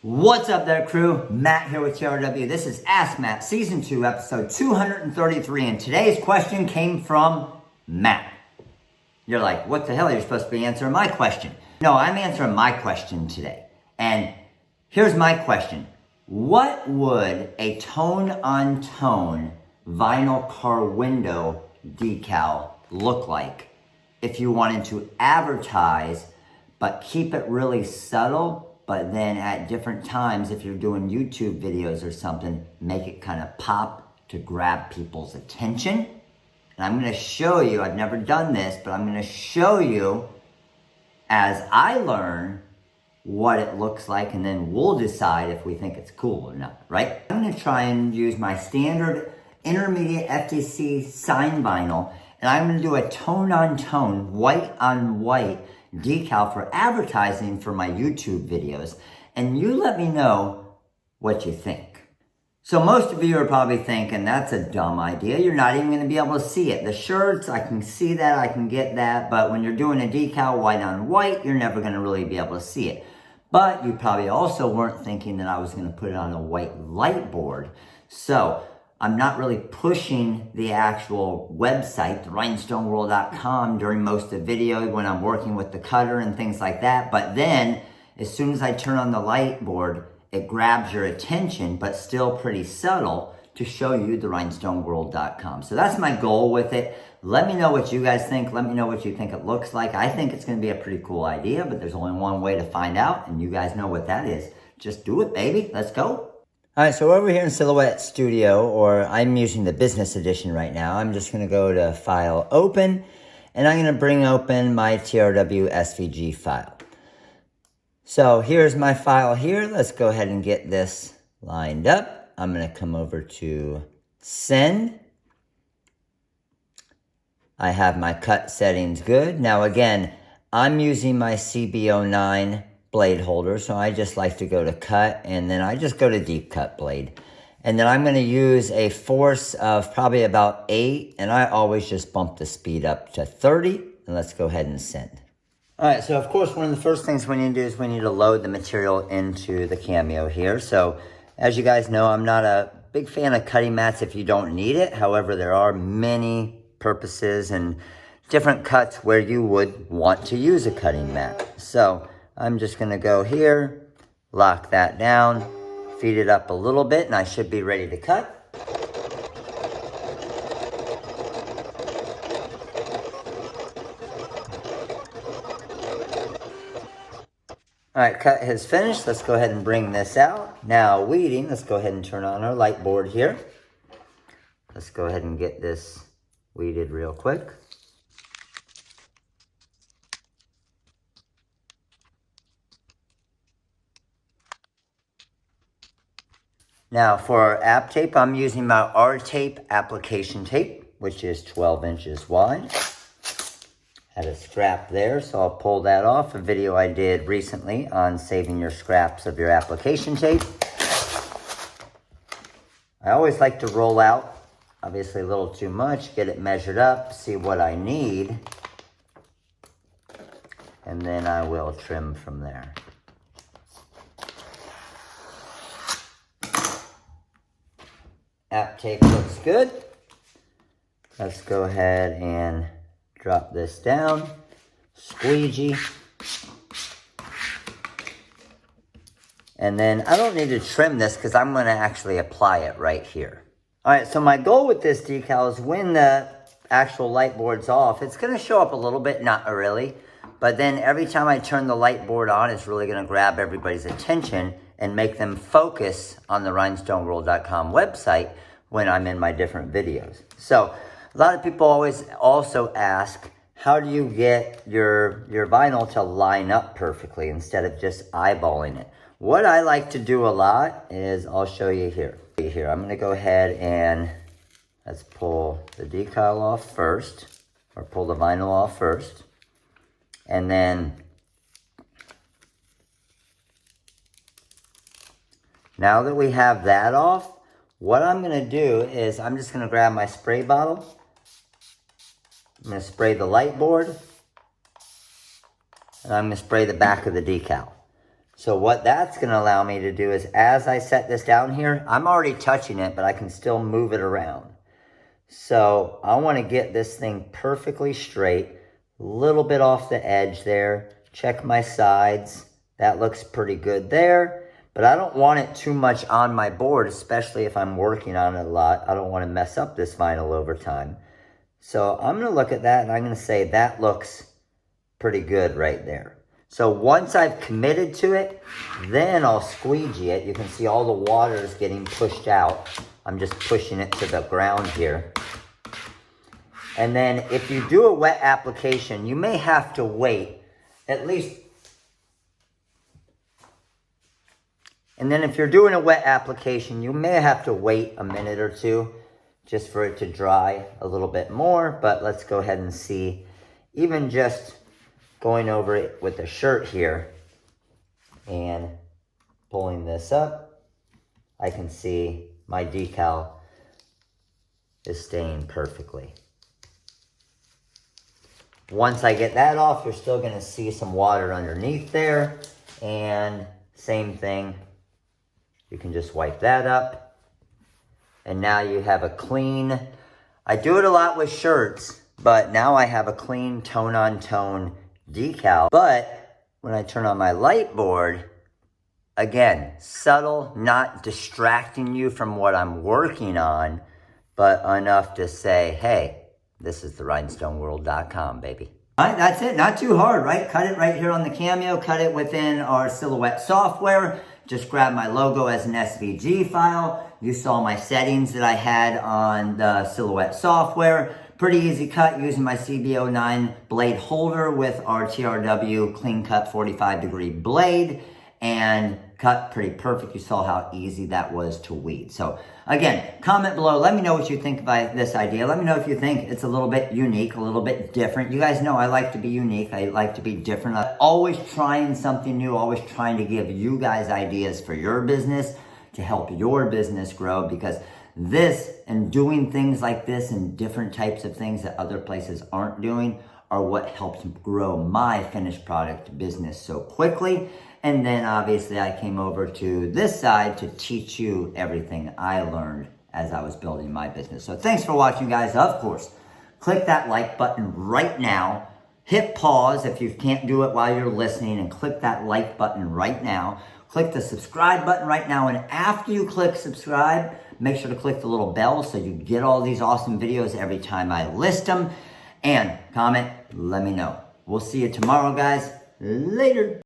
What's up there, crew? Matt here with TRW. This is Ask Matt, Season 2, Episode 233, and today's question came from Matt. You're like, what the hell? You're supposed to be answering my question. No, I'm answering my question today. And here's my question. What would a tone-on-tone vinyl car window decal look like if you wanted to advertise but keep it really subtle? But then at different times, if you're doing YouTube videos or something, make it kind of pop to grab people's attention. And I'm going to show you, I've never done this, but I'm going to show you as I learn what it looks like, and then we'll decide if we think it's cool or not, right? I'm going to try and use my standard intermediate FTC sign vinyl, and I'm going to do a tone-on-tone, white-on-white decal for advertising for my YouTube videos, and you let me know what you think. So most of you are probably thinking that's a dumb idea. You're not even going to be able to see it. The shirts, I can see that, I can get that, but when you're doing a decal white on white, you're never going to really be able to see it. But you probably also weren't thinking that I was going to put it on a white light board. So I'm not really pushing the actual website, rhinestoneworld.com, during most of the video when I'm working with the cutter and things like that. But then, as soon as I turn on the light board, it grabs your attention, but still pretty subtle, to show you the rhinestoneworld.com. So that's my goal with it. Let me know what you guys think. Let me know what you think it looks like. I think it's going to be a pretty cool idea, but there's only one way to find out, and you guys know what that is. Just do it, baby. Let's go. All right, so over here in Silhouette Studio, or I'm using the business edition right now, I'm just going to go to File, Open, and I'm going to bring open my TRW SVG file. So here's my file here. Let's go ahead and get this lined up. I'm going to come over to Send. I have my cut settings good. Now again, I'm using my CB09 blade holder, so I just like to go to cut, and then I just go to deep cut blade, and then I'm going to use a force of probably about 8, and I always just bump the speed up to 30, and let's go ahead and send. All right, so of course one of the first things we need to do is we need to load the material into the Cameo here. So as you guys know, I'm not a big fan of cutting mats if you don't need it. However, there are many purposes and different cuts where you would want to use a cutting mat. So I'm just going to go here, lock that down, feed it up a little bit, and I should be ready to cut. All right, cut has finished. Let's go ahead and bring this out. Now, weeding, let's go ahead and turn on our light board here. Let's go ahead and get this weeded real quick. Now for our app tape, I'm using my R-Tape application tape, which is 12 inches wide. Had a scrap there, so I'll pull that off. A video I did recently on saving your scraps of your application tape. I always like to roll out, obviously a little too much, get it measured up, see what I need, and then I will trim from there. App tape looks good. Let's go ahead and drop this down. Squeegee. And then I don't need to trim this because I'm going to actually apply it right here. All right, so my goal with this decal is when the actual light board's off, it's going to show up a little bit, not really. But then every time I turn the light board on, it's really going to grab everybody's attention and make them focus on the rhinestoneworld.com website when I'm in my different videos. So a lot of people always also ask, how do you get your vinyl to line up perfectly instead of just eyeballing it? What I like to do a lot is, I'll show you here. I'm going to go ahead and let's pull the decal off first, or pull the vinyl off first. And then now that we have that off, what I'm going to do is I'm just going to grab my spray bottle. I'm going to spray the light board, and I'm going to spray the back of the decal. So what that's going to allow me to do is, as I set this down here, I'm already touching it, but I can still move it around. So I want to get this thing perfectly straight, a little bit off the edge there. Check my sides. That looks pretty good there, but I don't want it too much on my board, especially if I'm working on it a lot. I don't want to mess up this vinyl over time. So I'm going to look at that and I'm going to say that looks pretty good right there. So once I've committed to it, then I'll squeegee it. You can see all the water is getting pushed out. I'm just pushing it to the ground here. And then if you do a wet application, you may have to wait at least. And then if you're doing a wet application, you may have to wait a minute or two just for it to dry a little bit more. But let's go ahead and see, even just going over it with the shirt here and pulling this up, I can see my decal is staying perfectly. Once I get that off, you're still going to see some water underneath there. And same thing, you can just wipe that up. And now you have a clean, I do it a lot with shirts, but now I have a clean tone-on-tone decal. But when I turn on my light board, again, subtle, not distracting you from what I'm working on, but enough to say, hey, this is the rhinestoneworld.com, baby. All right, that's it. Not too hard, right? Cut it right here on the Cameo. Cut it within our Silhouette software. Just grab my logo as an SVG file. You saw my settings that I had on the Silhouette software. Pretty easy cut using my CB09 blade holder with our TRW clean cut 45-degree blade, and cut pretty perfect. You saw how easy that was to weed. So again, comment below. Let me know what you think about this idea. Let me know if you think it's a little bit unique, a little bit different. You guys know I like to be unique. I like to be different. I'm always trying something new, always trying to give you guys ideas for your business to help your business grow, because this and doing things like this and different types of things that other places aren't doing are what helps grow my finished product business so quickly. And then obviously I came over to this side to teach you everything I learned as I was building my business. So thanks for watching, guys. Of course, click that like button right now. Hit pause if you can't do it while you're listening, and click that like button right now. Click the subscribe button right now. And after you click subscribe, make sure to click the little bell so you get all these awesome videos every time I list them. And comment, let me know. We'll see you tomorrow, guys. Later.